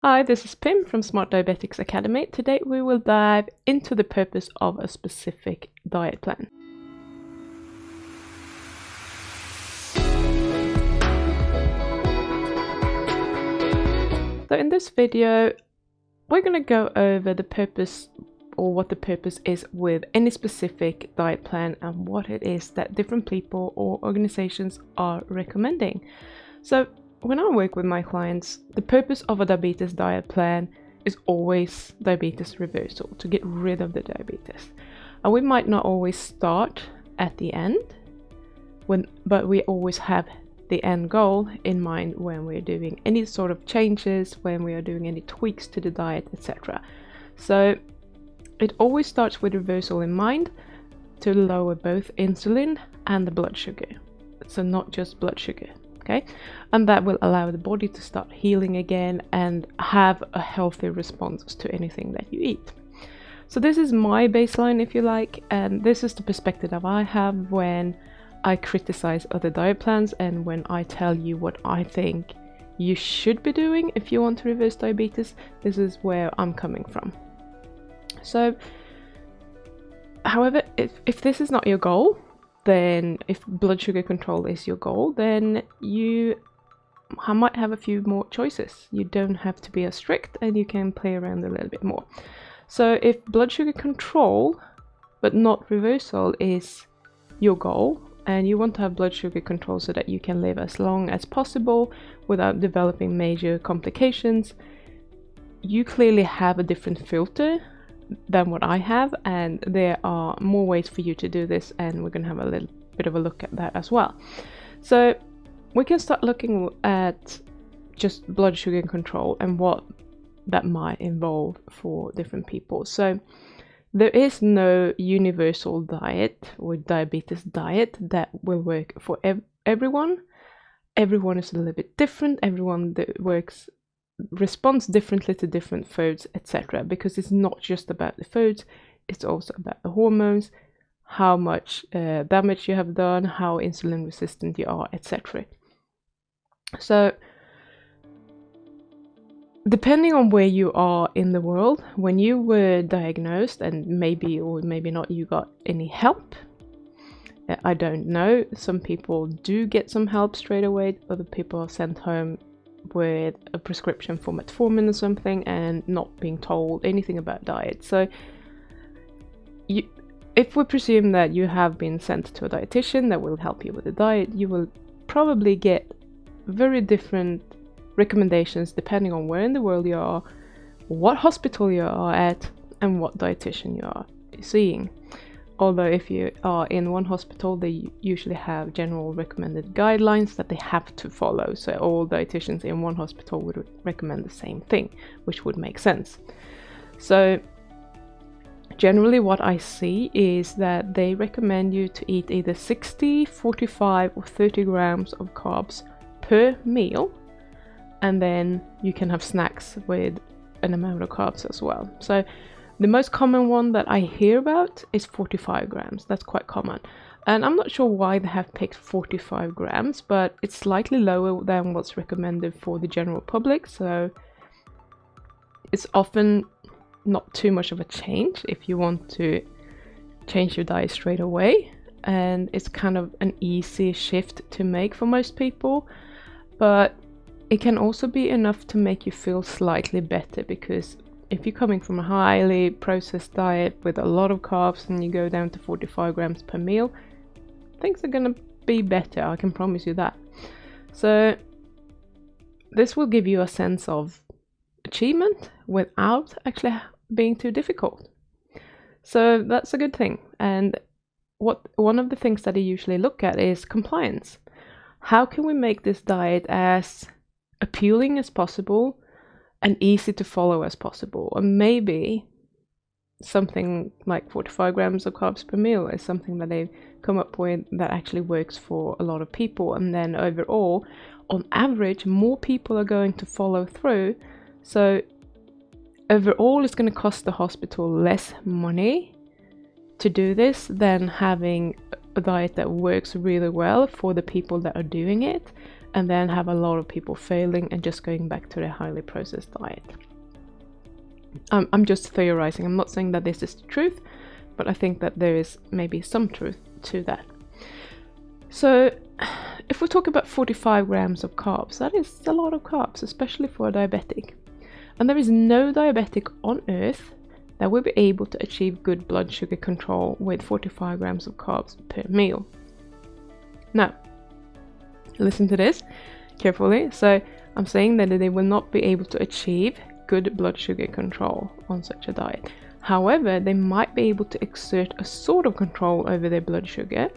Hi, this is Pim from Smart Diabetics Academy. Today we will dive into the purpose of a specific diet plan. So in this video, we're going to go over the purpose or what the purpose is with any specific diet plan and what it is that different people or organizations are recommending. So when I work with my clients, the purpose of a diabetes diet plan is always diabetes reversal, to get rid of the diabetes. And we might not always start at the end, but we always have the end goal in mind when we're doing any sort of changes, when we are doing any tweaks to the diet, etc. So it always starts with reversal in mind, to lower both insulin and the blood sugar. So not just blood sugar. Okay, and that will allow the body to start healing again and have a healthy response to anything that you eat. So this is my baseline, if you like, and this is the perspective that I have when I criticize other diet plans and when I tell you what I think you should be doing if you want to reverse diabetes. This is where I'm coming from. So, however, if this is not your goal, then if blood sugar control is your goal, then you might have a few more choices. You don't have to be as strict and you can play around a little bit more. So if blood sugar control but not reversal is your goal and you want to have blood sugar control so that you can live as long as possible without developing major complications, you clearly have a different filter than what I have, and there are more ways for you to do this, and we're going to have a little bit of a look at that as well. So we can start looking at just blood sugar control and what that might involve for different people. So there is no universal diet or diabetes diet that will work for everyone. Everyone is a little bit different. Everyone that responds differently to different foods, etc., because it's not just about the foods, it's also about the hormones, how much damage you have done, how insulin resistant you are, etc. So depending on where you are in the world, when you were diagnosed and maybe or maybe not you got any help, I don't know, some people do get some help straight away, other people are sent home with a prescription for metformin or something and not being told anything about diet. So if we presume that you have been sent to a dietitian that will help you with the diet, you will probably get very different recommendations depending on where in the world you are, what hospital you are at, and what dietitian you are seeing. Although if you are in one hospital, they usually have general recommended guidelines that they have to follow. So all dietitians in one hospital would recommend the same thing, which would make sense. So generally what I see is that they recommend you to eat either 60, 45 or 30 grams of carbs per meal. And then you can have snacks with an amount of carbs as well. So the most common one that I hear about is 45 grams. That's quite common. And I'm not sure why they have picked 45 grams, but it's slightly lower than what's recommended for the general public. So it's often not too much of a change if you want to change your diet straight away. And it's kind of an easy shift to make for most people. But it can also be enough to make you feel slightly better, because if you're coming from a highly processed diet with a lot of carbs and you go down to 45 grams per meal, things are going to be better, I can promise you that. So this will give you a sense of achievement without actually being too difficult. So that's a good thing. And one of the things that I usually look at is compliance. How can we make this diet as appealing as possible and easy to follow as possible? And maybe something like 45 grams of carbs per meal is something that they've come up with that actually works for a lot of people. And then overall, on average, more people are going to follow through. So overall, it's going to cost the hospital less money to do this than having a diet that works really well for the people that are doing it, and then have a lot of people failing and just going back to their highly processed diet. I'm just theorizing. I'm not saying that this is the truth, but I think that there is maybe some truth to that. So if we talk about 45 grams of carbs, that is a lot of carbs, especially for a diabetic. And there is no diabetic on earth that will be able to achieve good blood sugar control with 45 grams of carbs per meal. Now, listen to this carefully. So I'm saying that they will not be able to achieve good blood sugar control on such a diet. However, they might be able to exert a sort of control over their blood sugar,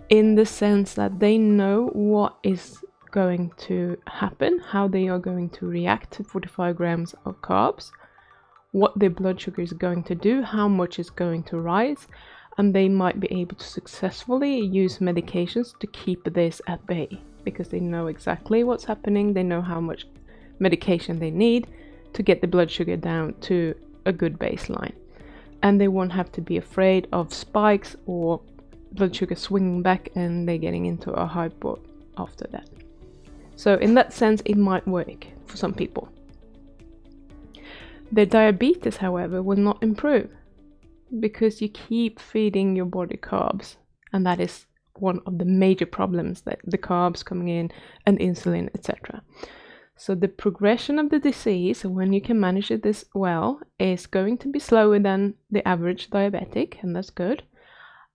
in the sense that they know what is going to happen, how they are going to react to 45 grams of carbs, what their blood sugar is going to do, how much is going to rise, and they might be able to successfully use medications to keep this at bay, because they know exactly what's happening, they know how much medication they need to get the blood sugar down to a good baseline. And they won't have to be afraid of spikes or blood sugar swinging back and they're getting into a hypo after that. So in that sense, it might work for some people. Their diabetes, however, will not improve because you keep feeding your body carbs, and that is one of the major problems, that the carbs coming in and insulin, etc. So the progression of the disease, when you can manage it this well, is going to be slower than the average diabetic, and that's good.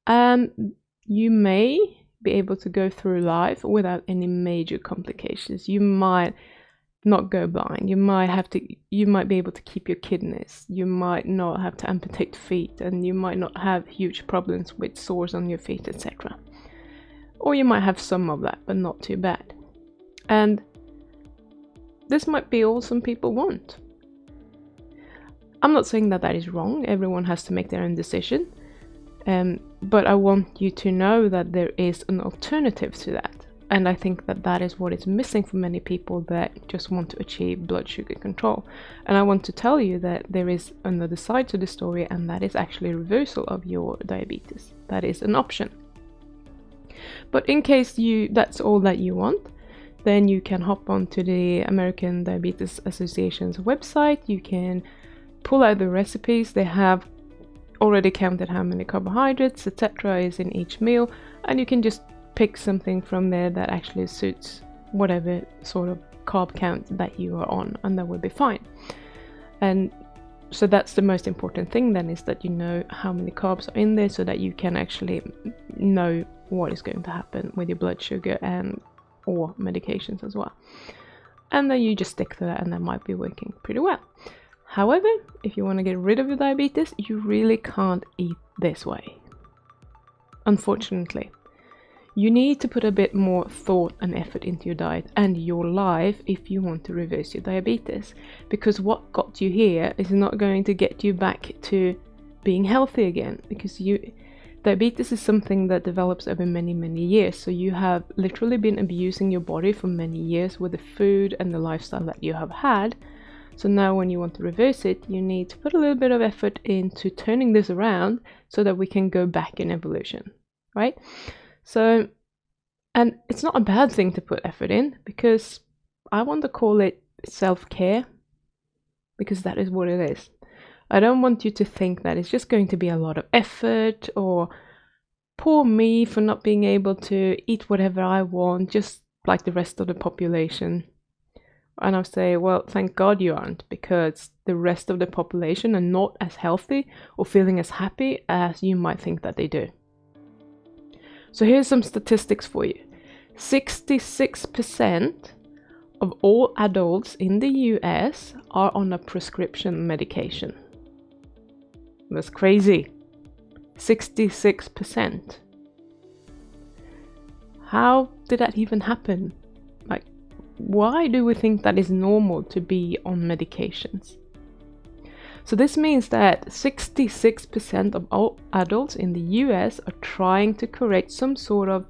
You may be able to go through life without any major complications. You might not go blind. You might be able to keep your kidneys. You might not have to amputate feet, and you might not have huge problems with sores on your feet, etc. Or you might have some of that, but not too bad. And this might be all some people want. I'm not saying that that is wrong. Everyone has to make their own decision. But I want you to know that there is an alternative to that. And I think that that is what is missing for many people that just want to achieve blood sugar control. And I want to tell you that there is another side to the story, and that is actually reversal of your diabetes. That is an option. But in case that's all that you want, then you can hop onto the American Diabetes Association's website. You can pull out the recipes. They have already counted how many carbohydrates, etc. is in each meal, and you can just pick something from there that actually suits whatever sort of carb count that you are on, and that will be fine. And so that's the most important thing then, is that you know how many carbs are in there, so that you can actually know what is going to happen with your blood sugar and or medications as well. And then you just stick to that, and that might be working pretty well. However, if you want to get rid of your diabetes, you really can't eat this way. Unfortunately, you need to put a bit more thought and effort into your diet and your life if you want to reverse your diabetes. Because what got you here is not going to get you back to being healthy again. Because diabetes is something that develops over many, many years. So you have literally been abusing your body for many years with the food and the lifestyle that you have had. So now when you want to reverse it, you need to put a little bit of effort into turning this around so that we can go back in evolution, right? So, and it's not a bad thing to put effort in, because I want to call it self-care, because that is what it is. I don't want you to think that it's just going to be a lot of effort, or poor me for not being able to eat whatever I want, just like the rest of the population. And I'll say, well, thank God you aren't, because the rest of the population are not as healthy or feeling as happy as you might think that they do. So here's some statistics for you. 66% of all adults in the US are on a prescription medication. That's crazy. 66%. How did that even happen? Like, why do we think that is normal to be on medications? So this means that 66% of all adults in the US are trying to correct some sort of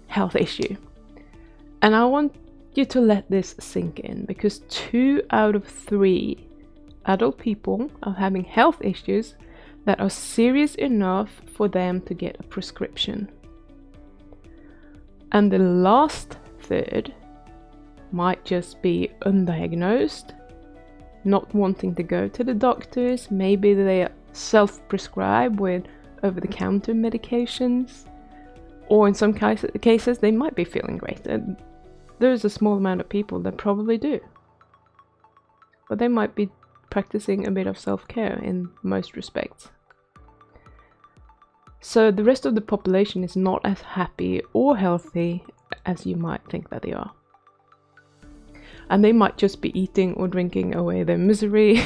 health issue. And I want you to let this sink in, because 2 out of 3 adult people are having health issues that are serious enough for them to get a prescription. And the last third might just be undiagnosed, not wanting to go to the doctors. Maybe they self-prescribe with over-the-counter medications, or in some cases they might be feeling great. And there's a small amount of people that probably do, but they might be practicing a bit of self-care in most respects. So the rest of the population is not as happy or healthy as you might think that they are. And they might just be eating or drinking away their misery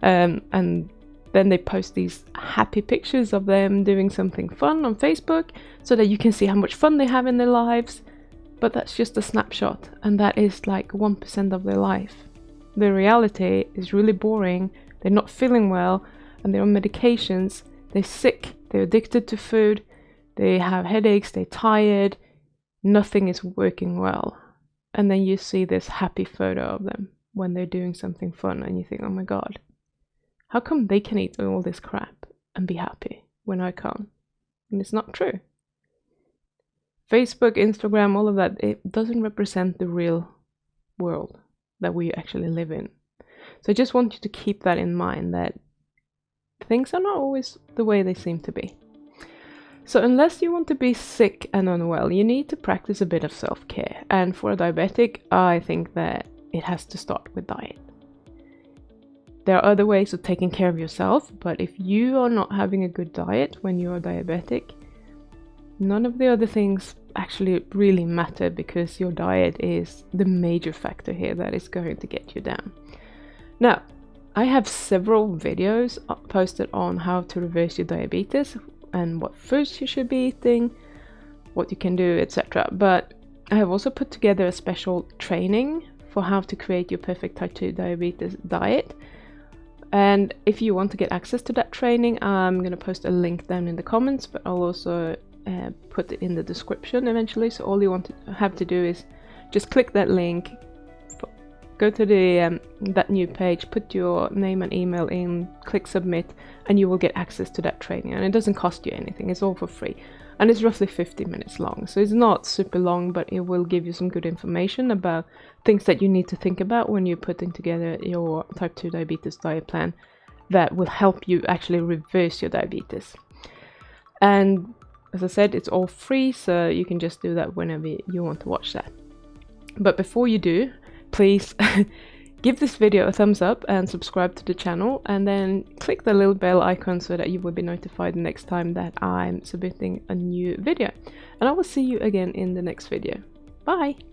and then they post these happy pictures of them doing something fun on Facebook so that you can see how much fun they have in their lives. But that's just a snapshot, and that is like 1% of their life. The reality is really boring. They're not feeling well, and they're on medications. They're sick, they're addicted to food, they have headaches, they're tired, nothing is working well. And then you see this happy photo of them when they're doing something fun, and you think, oh my god, how come they can eat all this crap and be happy when I can't? And it's not true. Facebook, Instagram, all of that, it doesn't represent the real world that we actually live in. So I just want you to keep that in mind, that things are not always the way they seem to be. So unless you want to be sick and unwell, you need to practice a bit of self-care. And for a diabetic, I think that it has to start with diet. There are other ways of taking care of yourself, but if you are not having a good diet when you're diabetic, none of the other things actually really matter, because your diet is the major factor here that is going to get you down. Now, I have several videos posted on how to reverse your diabetes and what foods you should be eating, what you can do, etc. But I have also put together a special training for how to create your perfect type 2 diabetes diet. And if you want to get access to that training, I'm going to post a link down in the comments, but I'll also put it in the description eventually. So all you have to do is just click that link, go to the that new page, put your name and email in, click submit, and you will get access to that training. And it doesn't cost you anything, it's all for free. And it's roughly 50 minutes long, so it's not super long, but it will give you some good information about things that you need to think about when you're putting together your type 2 diabetes diet plan that will help you actually reverse your diabetes. And as I said, it's all free, so you can just do that whenever you want to watch that. But before you do, please give this video a thumbs up and subscribe to the channel, and then click the little bell icon so that you will be notified the next time that I'm submitting a new video. And I will see you again in the next video. Bye!